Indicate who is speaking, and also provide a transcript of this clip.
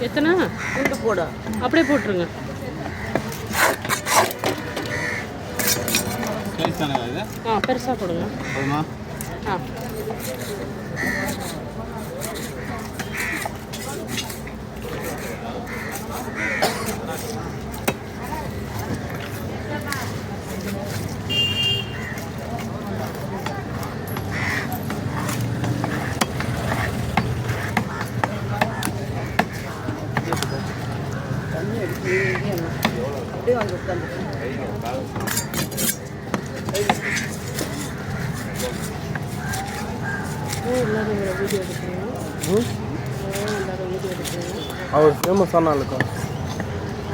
Speaker 1: எத்தனை குண்டு போட அப்படியே போட்டுருங்க. பெருசாக போடுங்க. ஆ அப்படியே வாங்கி உட்காந்து எல்லாரும் வீடியோ எடுக்கிறீங்க. எல்லாரும் வீடியோ எடுக்கிறீங்க. அவர் ஃபேமஸான ஆளுக்கா?